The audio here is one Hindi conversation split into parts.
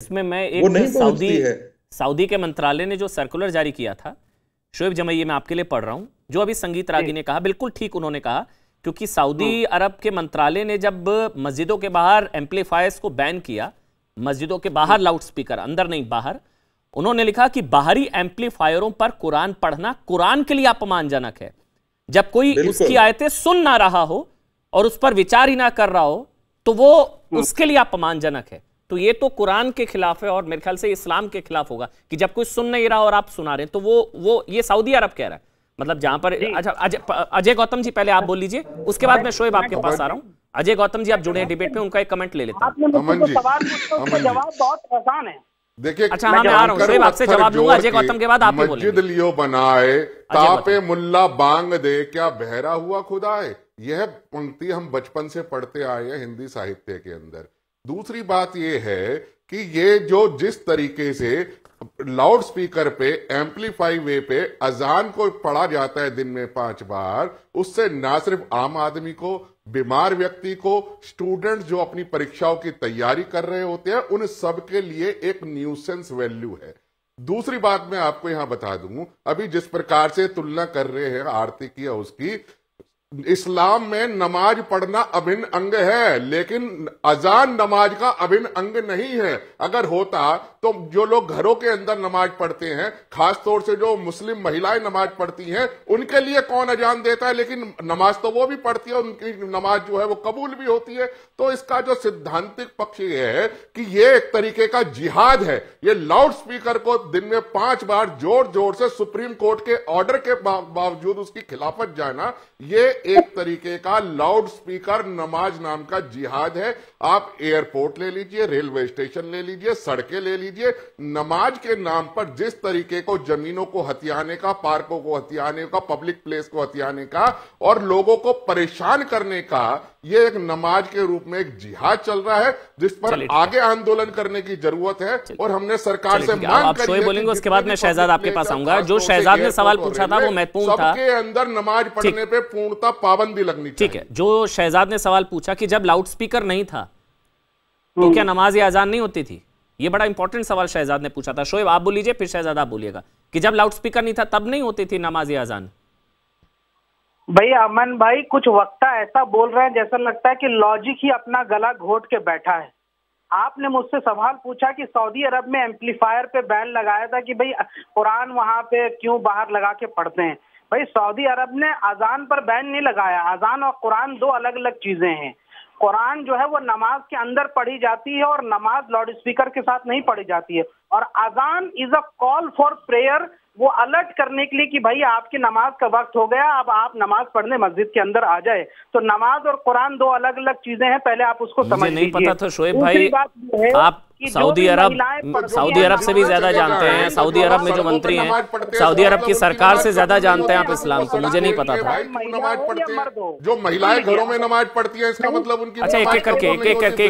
इसमें मैं वो नहीं सऊदी के मंत्रालय ने जो सर्कुलर जारी किया था, शोएब जमैया, मैं आपके लिए पढ़ रहा हूं, जो अभी संगीत रागी ने कहा बिल्कुल ठीक उन्होंने कहा, क्योंकि सऊदी अरब के मंत्रालय ने जब मस्जिदों के बाहर एम्पलीफायर्स को बैन किया, मस्जिदों के बाहर लाउड स्पीकर, अंदर नहीं बाहर, उन्होंने लिखा कि बाहरी एम्पलीफायरों पर कुरान पढ़ना कुरान के लिए अपमानजनक है। जब कोई उसकी आयतें सुन ना रहा हो और उस पर विचार ही ना कर रहा हो तो वो उसके लिए अपमानजनक है। तो ये तो कुरान के खिलाफ है और मेरे ख्याल से इस्लाम के खिलाफ होगा कि जब कोई सुन नहीं रहा और आप सुना रहे हैं। तो वो ये सऊदी अरब कह रहा है, मतलब जहां पर अजय गौतम जी पहले आप बोल लीजिए, उसके बाद मैं शोएब आपके पास आ रहा हूं। अजय गौतम जी आप जुड़े हैं डिबेट में, उनका एक कमेंट ले लेता हूं। जवाब बहुत आसान है। देखिए, अच्छा हाँ, मैं आ रहा हूं शोएब, आपसे जवाब लूंगा। अजय गौतम के बाद आप मस्जिद लियो बनाए तापे मुल्ला बांग दे, क्या बहरा हुआ खुदा है। यह पंक्ति हम बचपन से पढ़ते आए हैं हिंदी साहित्य के अंदर। दूसरी बात यह है कि ये जो जिस तरीके से लाउड स्पीकर पे एम्पलीफाई वे पे अजान को पढ़ा जाता है दिन में 5 बार, उससे ना सिर्फ आम आदमी को, बीमार व्यक्ति को, स्टूडेंट्स जो अपनी परीक्षाओं की तैयारी कर रहे होते हैं, उन सब के लिए एक न्यूसेंस वैल्यू है। दूसरी बात मैं आपको यहां बता दूं, अभी जिस प्रकार से तुलना कर रहे हैं आरती की उसकी, इस्लाम में नमाज पढ़ना अभिन्न अंग है, लेकिन अजान नमाज का अभिन्न अंग नहीं है। अगर होता तो जो लोग घरों के अंदर नमाज पढ़ते हैं, खासतौर से जो मुस्लिम महिलाएं नमाज पढ़ती हैं, उनके लिए कौन अजान देता है, लेकिन नमाज तो वो भी पढ़ती है, उनकी नमाज जो है वो कबूल भी होती है। तो इसका जो सिद्धांतिक पक्ष ये है कि ये एक तरीके का जिहाद है। ये लाउड स्पीकर को दिन में 5 बार जोर जोर से सुप्रीम कोर्ट के ऑर्डर के बावजूद उसकी खिलाफत जाना, ये एक तरीके का लाउड स्पीकर नमाज नाम का जिहाद है। आप एयरपोर्ट ले लीजिए, रेलवे स्टेशन ले लीजिए, सड़कें ले लीजिए, नमाज के नाम पर जिस तरीके को जमीनों को हथियाने का, पार्कों को हथियाने का, पब्लिक प्लेस को हथियाने का और लोगों को परेशान करने का, ये एक नमाज के रूप में एक जिहाद चल रहा है, जिस पर आगे आंदोलन करने की जरूरत है। और हमने सरकार से मांग करी है। बोलेंगे उसके बाद मैं शहजाद आपके पास आऊंगा। जो शहजाद ने सवाल पूछा था वो महत्वपूर्ण था, सबके अंदर नमाज पढ़ने पे पूर्णतः पाबंदी लगनी चाहिए। ठीक है, जो शहजाद ने सवाल पूछा कि जब लाउड स्पीकर नहीं था तो क्या नमाज या अजान नहीं होती थी, ये बड़ा इंपॉर्टेंट सवाल शहजाद ने पूछा था। शोएब आप बोलीजिए, फिर शहजाद आप बोलिएगा कि जब लाउड स्पीकर नहीं था तब नहीं होती थी नमाज या अजान। भैया अमन भाई, कुछ वक्ता ऐसा बोल रहे हैं जैसा लगता है कि लॉजिक ही अपना गला घोट के बैठा है। आपने मुझसे सवाल पूछा कि सऊदी अरब में एम्पलीफायर पे बैन लगाया था कि भाई कुरान वहां पे क्यों बाहर लगा के पढ़ते हैं। भाई सऊदी अरब ने अजान पर बैन नहीं लगाया। अजान और कुरान दो अलग अलग चीजें हैं। कुरान जो है वो नमाज के अंदर पढ़ी जाती है और नमाज लाउड स्पीकर के साथ नहीं पढ़ी जाती है। और अजान is a call for prayer, वो अलर्ट करने के लिए कि भाई आपकी नमाज का वक्त हो गया, अब आप नमाज पढ़ने मस्जिद के अंदर आ जाए। तो नमाज और कुरान दो अलग अलग चीजें हैं, पहले आप उसको समझ लीजिए। नहीं पता था शोएब भाई, आप सऊदी अरब से भी ज्यादा जानते हैं। सऊदी अरब में जो मंत्री हैं, सऊदी अरब की सरकार से ज्यादा जानते हैं आप इस्लाम को, मुझे नहीं पता था। नमाज पढ़ते हैं जो महिलाएं घरों में नमाज पढ़ती हैं, इसका मतलब उनकी। अच्छा, एक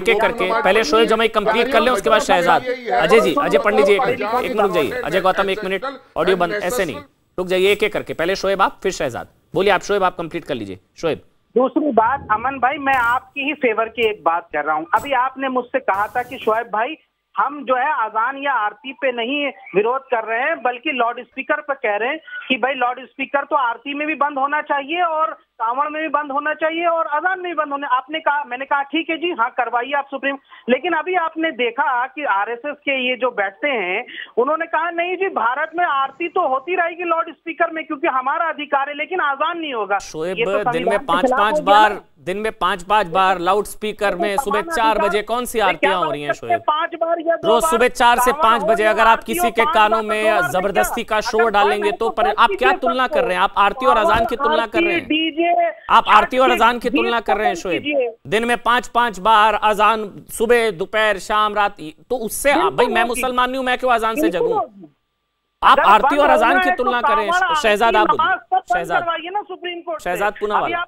एक करके पहले शोएब जमाई कंप्लीट कर ले, उसके बाद शहजाद। अजय जी, अजय पंडित जी एक मिनट रुक जाइए। अजय गौतम एक मिनट, ऑडियो बंद, ऐसे नहीं, रुक जाइए, एक एक करके। पहले शोएब आप, फिर शहजाद। बोलिए आप शोएब, आप कंप्लीट कर लीजिए शोएब। दूसरी बात अमन भाई, मैं आपकी ही फेवर की एक बात कर रहा हूं। अभी आपने मुझसे कहा था कि शोएब भाई हम जो है अजान या आरती पे नहीं विरोध कर रहे हैं, बल्कि लाउड स्पीकर पे कह रहे हैं कि भाई लाउड स्पीकर तो आरती में भी बंद होना चाहिए और कांवड़ में भी बंद होना चाहिए और अजान में भी बंद होने। आपने कहा, मैंने कहा ठीक है जी, हाँ करवाइए आप सुप्रीम। लेकिन अभी आपने देखा कि आरएसएस के ये जो बैठते हैं, उन्होंने कहा नहीं जी भारत में आरती तो होती रहेगी लाउड स्पीकर में क्योंकि हमारा अधिकार है, लेकिन अजान नहीं होगा। शोएब दिन में 5-5 बार लाउड स्पीकर में सुबह 4 बजे कौन सी आरतियां हो रही हैं शोएब? 5 बार या 2 रोज सुबह 4 से 5 बजे अगर आप किसी के कानों में जबरदस्ती का शोर डालेंगे तो आप क्या तुलना कर रहे हैं? आप आरती और अजान की तुलना कर रहे हैं। आप आरती और अजान की तुलना कर रहे हैं शोएब। दिन में 5-5 बार अजान, सुबह, दोपहर, शाम, रात, तो उससे भाई मैं मुसलमान नहीं हूं, मैं क्यों अजान से जगूं? आप आरती और अजान की तुलना करें। शहजाद आप बोलिए। शहजाद पुनः